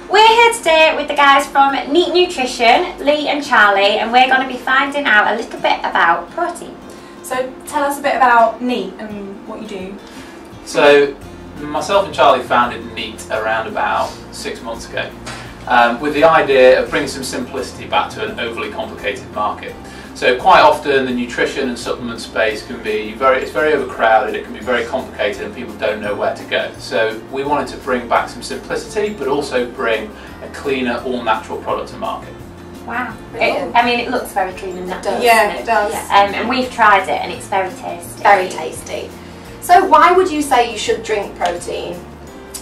We're here today with the guys from Neat Nutrition, Lee and Charlie, and we're going to be finding out a little bit about protein. So tell us a bit about Neat and what you do. So myself and Charlie founded Neat around about 6 months ago with the idea of bringing some simplicity back to an overly complicated market. So quite often the nutrition and supplement space can be it's very overcrowded, it can be very complicated and people don't know where to go. So we wanted to bring back some simplicity but also bring a cleaner, all-natural product to market. Wow. I mean, it looks very clean and natural. Yeah, it does. Yeah. And we've tried it and it's very tasty. Very tasty. So why would you say you should drink protein?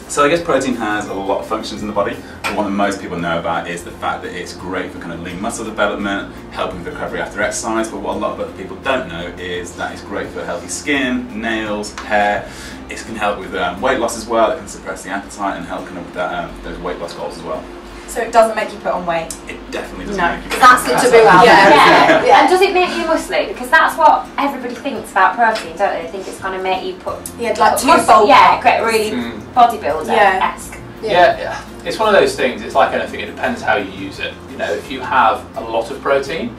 So I guess protein has a lot of functions in the body. The one that most people know about is the fact that it's great for kind of lean muscle development, helping with recovery after exercise, but what a lot of other people don't know is that it's great for healthy skin, nails, hair. It can help with weight loss as well, it can suppress the appetite and help kind of with that, those weight loss goals as well. So it doesn't make you put on weight? It definitely doesn't make you put on That's the taboo out there. Yeah. And does it make you muscly? Because that's what everybody thinks about protein, don't they? They think it's going to make you put... Yeah, like too muscle. bulk. Yeah, get really bodybuilder-esque. Yeah, it's one of those things, it's like anything, it depends how you use it. You know, if you have a lot of protein,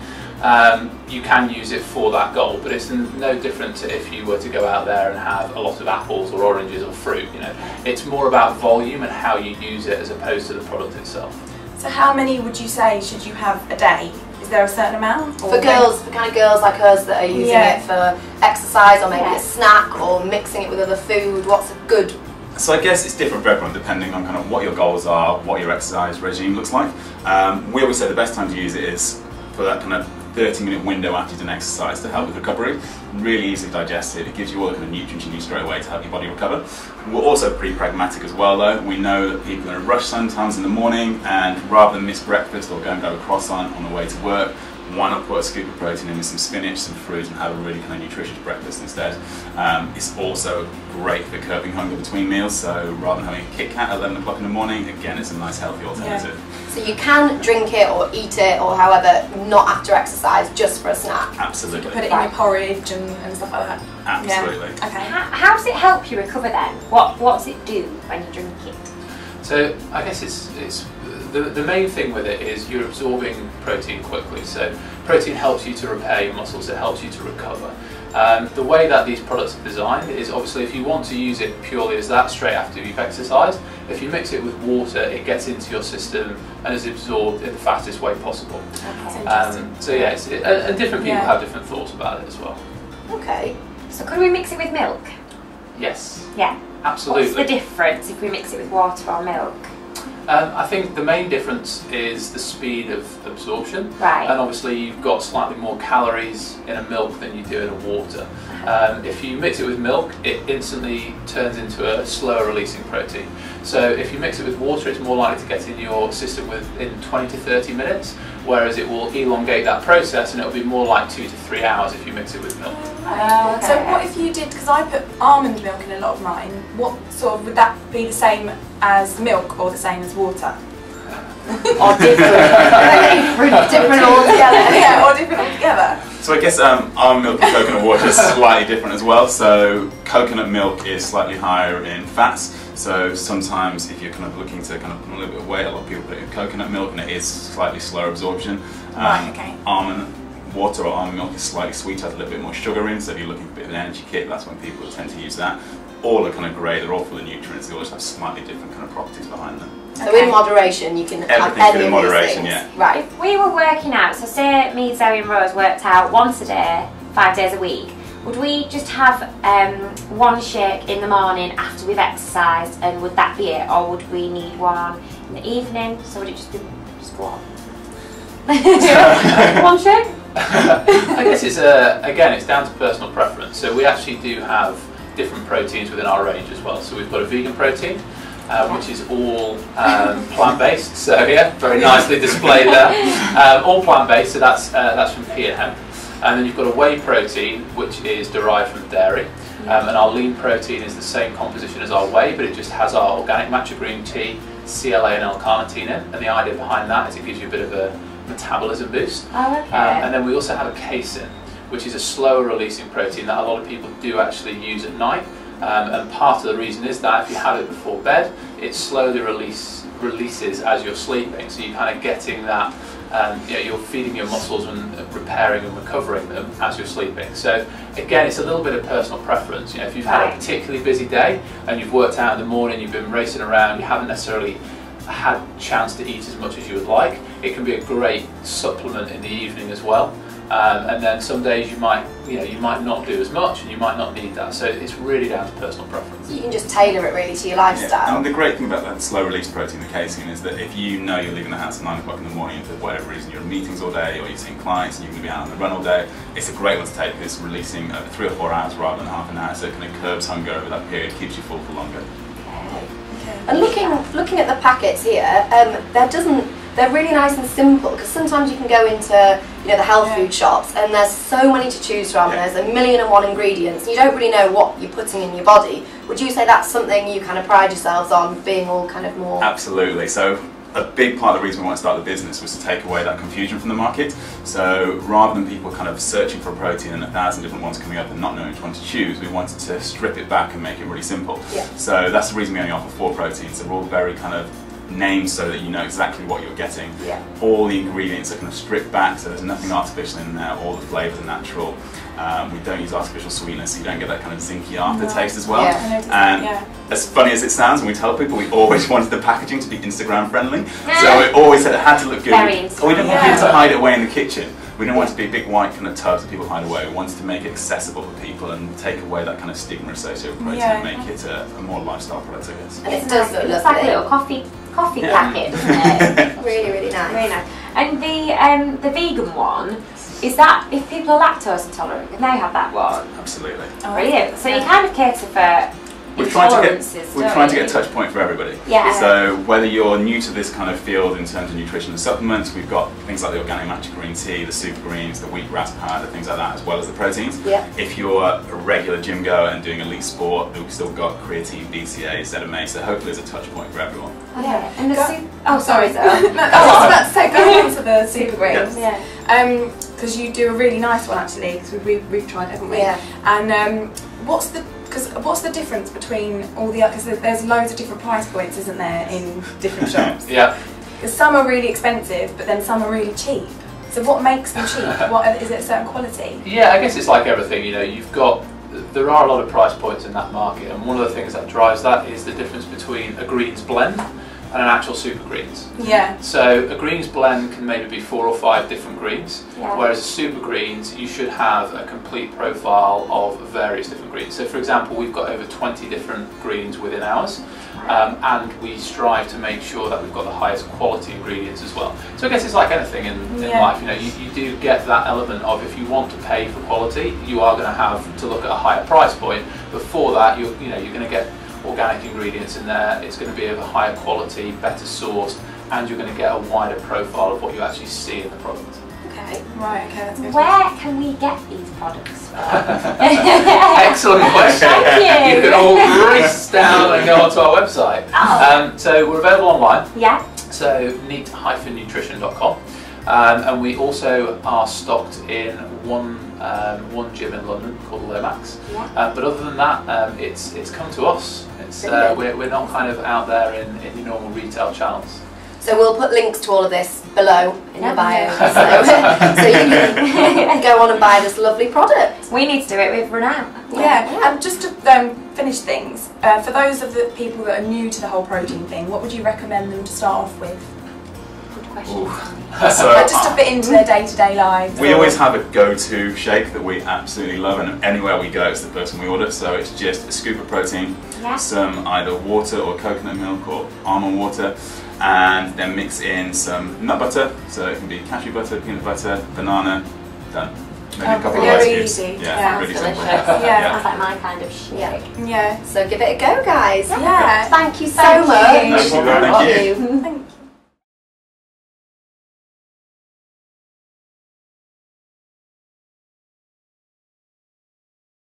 you can use it for that goal, but it's no different to if you were to go out there and have a lot of apples or oranges or fruit, you know. It's more about volume and how you use it as opposed to the product itself. So how many would you say should you have a day? Is there a certain amount? For girls, for kind of girls like us that are using it for exercise or maybe a snack or mixing it with other food, what's a good... So I guess it's different for everyone depending on kind of what your goals are, what your exercise regime looks like. We always say the best time to use it is for that kind of 30-minute window after you've done exercise to help with recovery. Really easily digested, it gives you all the kind of nutrients you need straight away to help your body recover. We're also pretty pragmatic as well though. We know that people are in a rush sometimes in the morning and rather than miss breakfast or go and grab a croissant on the way to work, why not put a scoop of protein in with some spinach, some fruit and have a really kind of nutritious breakfast instead. It's also great for curbing hunger between meals, so rather than having a Kit Kat at 11 o'clock in the morning, again it's a nice healthy alternative. So you can drink it or eat it or however, not after exercise, just for a snack? Absolutely. Put it in your porridge and stuff like that? Absolutely. Yeah. Okay. How does it help you recover then? What does it do when you drink it? So I guess it's the main thing with it is you're absorbing protein quickly. So protein helps you to repair your muscles, it helps you to recover. The way that these products are designed is obviously if you want to use it purely as that straight after you've exercised, if you mix it with water it gets into your system and is absorbed in the fastest way possible. Okay. So yeah, and different people have different thoughts about it as well. Okay. So could we mix it with milk? Yes. Yeah. Absolutely. What's the difference if we mix it with water or milk? I think the main difference is the speed of absorption. Right. And obviously you've got slightly more calories in a milk than you do in a water. If you mix it with milk, it instantly turns into a slower releasing protein. So if you mix it with water, it's more likely to get in your system within 20 to 30 minutes, whereas it will elongate that process and it'll be more like 2 to 3 hours if you mix it with milk. Oh, okay. So what if you did, because I put almond milk in a lot of mine, what sort of, would that be the same as milk or the same as water? Or different. Different altogether. Yeah, or different altogether. So I guess almond milk and coconut water is slightly different as well. So coconut milk is slightly higher in fats. So sometimes if you're kind of looking to kind of put a little bit of weight, a lot of people put it in coconut milk and it is slightly slower absorption. Right, okay. Almond water or almond milk is slightly sweeter, has a little bit more sugar in. So if you're looking for a bit of an energy kick, that's when people tend to use that. All are kind of great, they're all full of nutrients, they all just have slightly different kind of properties behind them. So in moderation you can have Everything's any in of these moderation, things. yeah. Right. If we were working out, so say me, Zoe and Rose worked out once a day, 5 days a week, would we just have one shake in the morning after we've exercised and would that be it? Or would we need one in the evening? So would it just be just one? One shake? I guess it's again, it's down to personal preference. So we actually do have different proteins within our range as well. So we've got a vegan protein, which is all plant-based. So yeah, very nicely displayed there. All plant-based. So that's from pea and hemp. And then you've got a whey protein, which is derived from dairy. And our lean protein is the same composition as our whey, but it just has our organic matcha green tea, CLA and L-carnitine in. And the idea behind that is it gives you a bit of a metabolism boost. Oh, okay. And then we also have a casein, which is a slower releasing protein that a lot of people do actually use at night. And part of the reason is that if you have it before bed, it slowly releases as you're sleeping. So you're kind of getting that, you're feeding your muscles and repairing and recovering them as you're sleeping. So again, it's a little bit of personal preference. If you've had a particularly busy day and you've worked out in the morning, you've been racing around, you haven't necessarily had a chance to eat as much as you would like, it can be a great supplement in the evening as well. And then some days you might not do as much and you might not need that. So it's really down to personal preference. You can just tailor it really to your lifestyle. Yeah. And the great thing about that slow release protein, the casein, is that if you know you're leaving the house at 9 o'clock in the morning and for whatever reason you're in meetings all day or you're seeing clients and you're going to be out on the run all day, it's a great one to take because it's releasing 3 or 4 hours rather than half an hour, so it kind of curbs hunger over that period, keeps you full for longer. And looking at the packets here, they're really nice and simple because sometimes you can go into the health food shops and there's so many to choose from. There's 1,000,001 ingredients. You don't really know what you're putting in your body. Would you say that's something you kind of pride yourselves on, being all kind of more? Absolutely. So a big part of the reason we wanted to start the business was to take away that confusion from the market. So rather than people kind of searching for a protein and 1,000 different ones coming up and not knowing which one to choose, we wanted to strip it back and make it really simple. Yeah. So that's the reason we only offer 4 proteins. They're all very kind of named so that you know exactly what you're getting. Yeah. All the ingredients are kind of stripped back, so there's nothing artificial in there. All the flavours are natural. We don't use artificial sweeteners, so you don't get that kind of zinky aftertaste as well. And as funny as it sounds, when we tell people, we always wanted the packaging to be Instagram friendly. So we always said it had to look good. We didn't want people to hide it away in the kitchen. We didn't want it to be big white kind of tubs that people hide away. We wanted to make it accessible for people and take away that kind of stigma associated with protein and make it a more lifestyle product, I guess. And it does look It's like a little coffee packet, doesn't it? Really, really nice. Really nice. And the vegan one, is that if people are lactose intolerant, can they have that one? Absolutely. Brilliant. So you kind of cater for We're trying intolerances, to get a touch point for everybody. Yeah. So whether you're new to this kind of field in terms of nutrition and supplements, we've got things like the organic matcha green tea, the super greens, the wheatgrass powder, things like that, as well as the proteins. Yeah. If you're a regular gym goer and doing elite sport, we've still got creatine, BCA, ZMA, so hopefully there's a touch point for everyone. Yeah. And the sorry, Zoe. I was about to say, go on to the super greens. Yeah. Because you do a really nice one actually, because we've tried, haven't we? Yeah. And what's the difference between all the because there's loads of different price points, isn't there, in different shops? Yeah. Because some are really expensive, but then some are really cheap. So what makes them cheap? Is it a certain quality? Yeah, I guess it's like everything. There are a lot of price points in that market, and one of the things that drives that is the difference between a greens blend and an actual super greens. Yeah. So a greens blend can maybe be 4 or 5 different greens, whereas a super greens you should have a complete profile of various different greens. So for example, we've got over 20 different greens within ours, and we strive to make sure that we've got the highest quality ingredients as well. So I guess it's like anything in life, you do get that element of, if you want to pay for quality, you are going to have to look at a higher price point, but for that you're going to get organic ingredients in there, it's going to be of a higher quality, better sourced, and you're going to get a wider profile of what you actually see in the product. Okay. Right, okay, that's good. Where can we get these products from? Excellent question. Thank you. You can all race down and go onto our website. So we're available online. Yeah. So neat-nutrition.com. And we also are stocked in one gym in London called Lomax. But other than that, it's come to us. We're not kind of out there in your normal retail channels. So we'll put links to all of this below in the bio, so you can go on and buy this lovely product. We need to do it, we've run out. Yeah, and just to finish things, for those of the people that are new to the whole protein thing, what would you recommend them to start off with? Good question. So, just to fit into their day-to-day lives. We always have a go-to shake that we absolutely love, and anywhere we go it's the first one we order. So it's just a scoop of protein, some either water or coconut milk or almond water, and then mix in some nut butter, so it can be cashew butter, peanut butter, banana, done. Maybe a couple of ice cubes. Yeah, really delicious. simple. Sounds like my kind of shake. Yeah. So give it a go, guys. Yeah. Thank you so Thank much. you. No problem, thank you. Thank